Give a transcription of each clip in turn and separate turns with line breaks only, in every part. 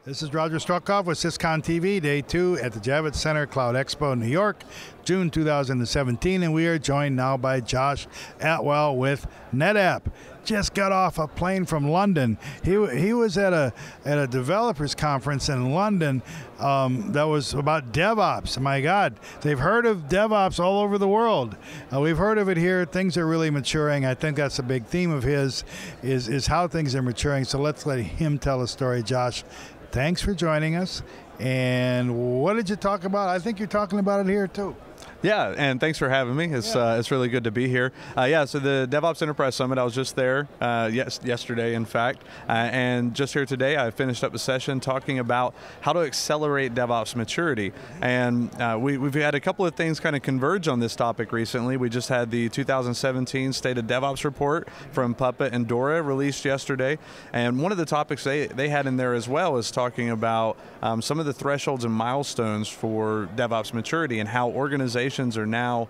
This is Roger Strelkov with Syscon TV, Day 2 at the Javits Center, CloudEXPO New York, June 2017, and we are joined now by Josh Attwell with NetApp. Just got off a plane from London. He was at a developers conference in London that was about DevOps. My God, they've heard of DevOps all over the world. We've heard of it here. Things are really maturing. I think that's a big theme of his, is how things are maturing. So let's let him tell a story. Josh, thanks for joining us. And what did you talk about? I think you're talking about it here too.
Yeah, and thanks for having me. It's really good to be here. So the DevOps Enterprise Summit, I was just there yesterday, in fact, and just here today, I finished up a session talking about how to accelerate DevOps maturity. And we've had a couple of things kind of converge on this topic recently. We just had the 2017 State of DevOps report from Puppet and Dora released yesterday, and one of the topics they had in there as well is talking about some of the thresholds and milestones for DevOps maturity and how organizations are now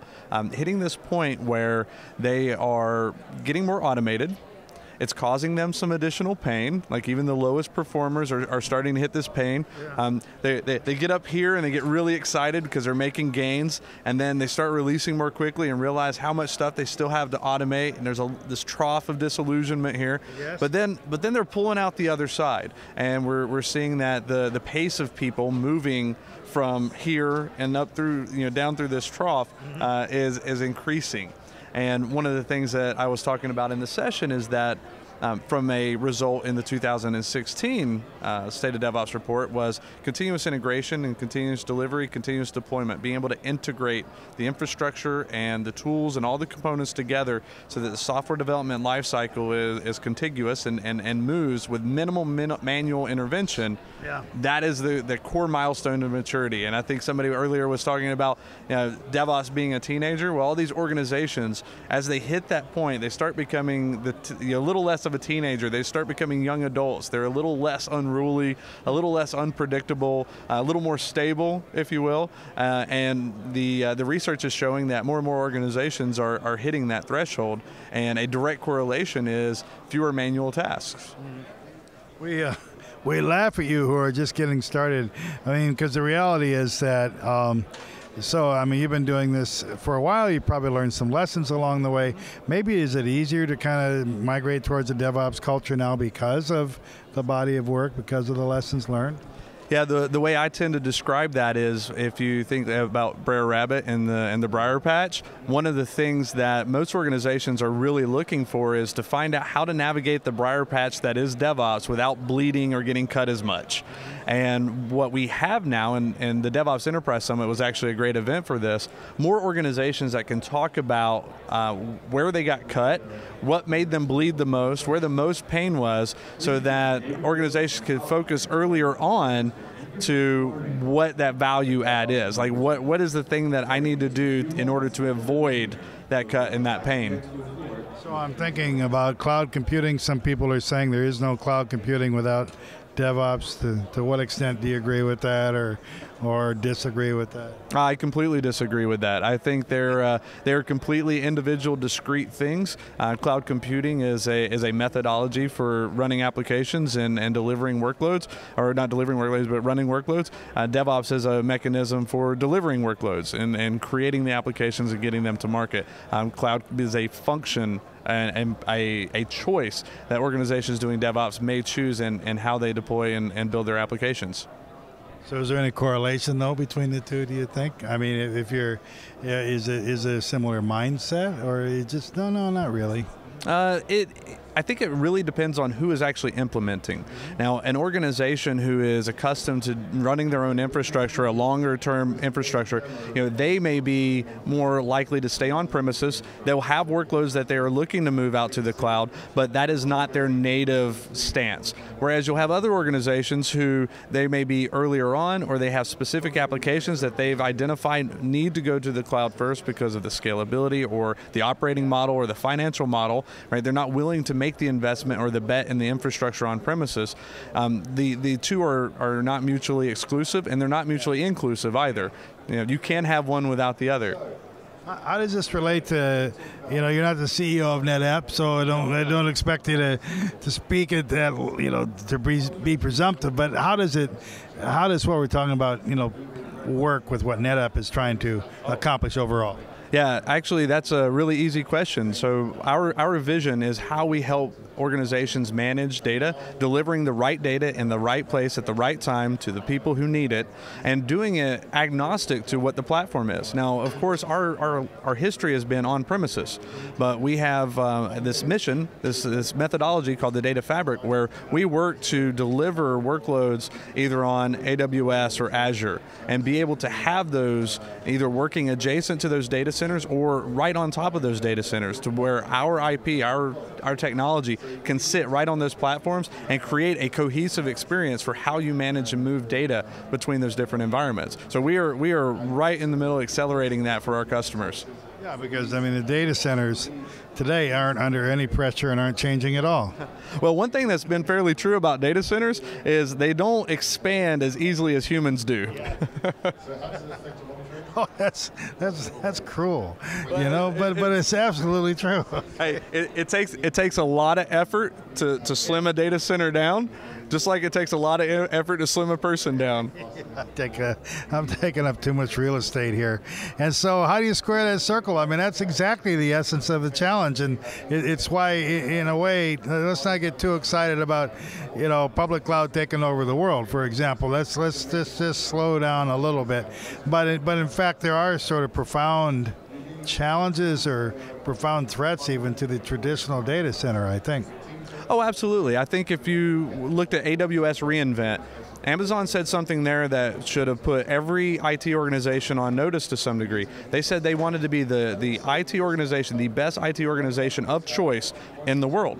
hitting this point where they are getting more automated. It's causing them some additional pain, like even the lowest performers are starting to hit this pain. They get up here and they get really excited because they're making gains, and then they start releasing more quickly and realize how much stuff they still have to automate, and there's this trough of disillusionment here. Yes. But then they're pulling out the other side, and we're seeing that the pace of people moving from here and up through, down through this trough is increasing. And one of the things that I was talking about in the session is that from a result in the 2016 State of DevOps report was continuous integration and continuous delivery, continuous deployment, being able to integrate the infrastructure and the tools and all the components together so that the software development lifecycle is contiguous and moves with minimal manual intervention. Yeah. That is the core milestone of maturity. And I think somebody earlier was talking about DevOps being a teenager. Well, all these organizations, as they hit that point, they start becoming a little less of a teenager. They start becoming young adults. They're a little less unruly, a little less unpredictable, a little more stable, if you will. And the research is showing that more and more organizations are hitting that threshold, and a direct correlation is fewer manual tasks.
We laugh at you who are just getting started. I mean, because the reality is that you've been doing this for a while. You probably learned some lessons along the way. Maybe is it easier to kind of migrate towards a DevOps culture now because of the body of work, because of the lessons learned?
Yeah, the way I tend to describe that is, if you think about Brer Rabbit and the Briar Patch, one of the things that most organizations are really looking for is to find out how to navigate the Briar Patch that is DevOps without bleeding or getting cut as much. And what we have now, and the DevOps Enterprise Summit was actually a great event for this, more organizations that can talk about where they got cut, what made them bleed the most, where the most pain was, so that organizations could focus earlier on to what that value add is. Like what is the thing that I need to do in order to avoid that cut and that pain?
So I'm thinking about cloud computing. Some people are saying there is no cloud computing without DevOps. To what extent do you agree with that or disagree with that?
I completely disagree with that. I think they're completely individual, discrete things. Cloud computing is a methodology for running applications and delivering workloads, or not delivering workloads, but running workloads. DevOps is a mechanism for delivering workloads and creating the applications and getting them to market. Cloud is a function and a choice that organizations doing DevOps may choose in how they deploy and build their applications.
So is there any correlation though between the two, do you think? I mean, if you're, is it a similar mindset, or you just, no, not really?
I think it really depends on who is actually implementing. Now, an organization who is accustomed to running their own infrastructure, a longer-term infrastructure, they may be more likely to stay on premises. They'll have workloads that they are looking to move out to the cloud, but that is not their native stance. Whereas you'll have other organizations who they may be earlier on, or they have specific applications that they've identified need to go to the cloud first because of the scalability or the operating model or the financial model, right? They're not willing to make the investment or the bet in the infrastructure on premises. The two are not mutually exclusive, and they're not mutually inclusive either. You can have one without the other.
How does this relate to, you're not the CEO of NetApp, so I don't expect you to speak at that, to be presumptive. But how does what we're talking about, work with what NetApp is trying to accomplish overall?
Yeah, actually, that's a really easy question. So our vision is how we help organizations manage data, delivering the right data in the right place at the right time to the people who need it, and doing it agnostic to what the platform is. Now, of course, our history has been on premises, but we have this mission, this methodology called the Data Fabric, where we work to deliver workloads either on AWS or Azure, and be able to have those either working adjacent to those data centers or right on top of those data centers, to where our IP, our technology can sit right on those platforms and create a cohesive experience for how you manage and move data between those different environments. So we are right in the middle accelerating that for our customers.
Yeah, because the data centers today aren't under any pressure and aren't changing at all.
Well, one thing that's been fairly true about data centers is they don't expand as easily as humans do.
Oh, that's cruel, but it's absolutely true.
Hey, it takes a lot of effort to slim a data center down, just like it takes a lot of effort to slim a person down.
I'm taking up too much real estate here. And so how do you square that circle? That's exactly the essence of the challenge, and it's why, in a way, let's not get too excited about, public cloud taking over the world, for example. Let's just slow down a little bit. But in fact, there are sort of profound challenges or profound threats even to the traditional data center, I think.
Oh, absolutely. I think if you looked at AWS reInvent, Amazon said something there that should have put every IT organization on notice to some degree. They said they wanted to be the IT organization, the best IT organization of choice in the world.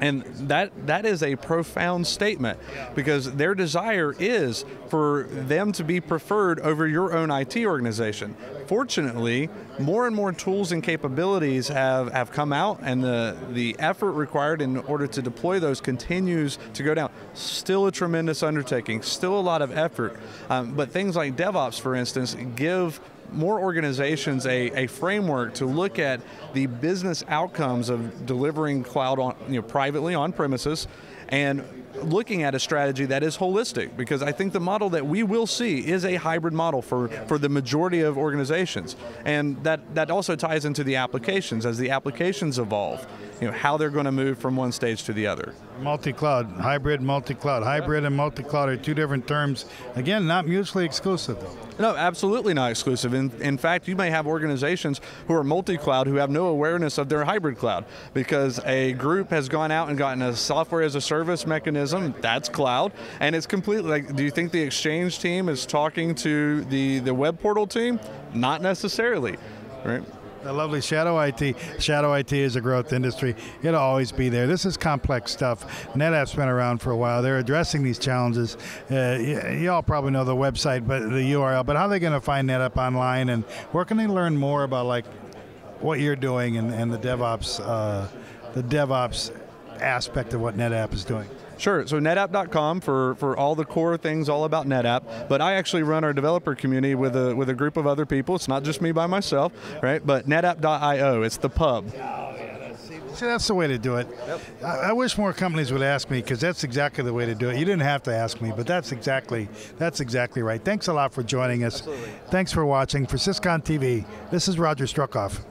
And that is a profound statement, because their desire is for them to be preferred over your own IT organization. Fortunately, more and more tools and capabilities have come out, and the effort required in order to deploy those continues to go down. Still a tremendous undertaking, still a lot of effort, but things like DevOps, for instance, give more organizations a framework to look at the business outcomes of delivering cloud privately on premises, and looking at a strategy that is holistic, because I think the model that we will see is a hybrid model for the majority of organizations, and that also ties into the applications. As the applications evolve, how they're going to move from one stage to the other.
Multi-cloud, hybrid, multi-cloud. Hybrid and multi-cloud are two different terms. Again, not mutually exclusive, though.
No, absolutely not exclusive. In fact, you may have organizations who are multi-cloud who have no awareness of their hybrid cloud, because a group has gone out and gotten a software as a service mechanism, that's cloud, and it's completely like, do you think the Exchange team is talking to the web portal team? Not necessarily, right?
The lovely shadow IT. Shadow IT is a growth industry. It'll always be there. This is complex stuff. NetApp's been around for a while. They're addressing these challenges. You all probably know the website, but the URL. But how are they going to find NetApp online, and where can they learn more about what you're doing and the DevOps aspect of what NetApp is doing?
Sure, so NetApp.com for all the core things all about NetApp, but I actually run our developer community with a group of other people. It's not just me by myself, right? But NetApp.io, it's the pub.
See, that's the way to do it. Yep. I wish more companies would ask me, because that's exactly the way to do it. You didn't have to ask me, but that's exactly right. Thanks a lot for joining us.
Absolutely.
Thanks for watching. For Syscon TV, this is Roger Struckoff.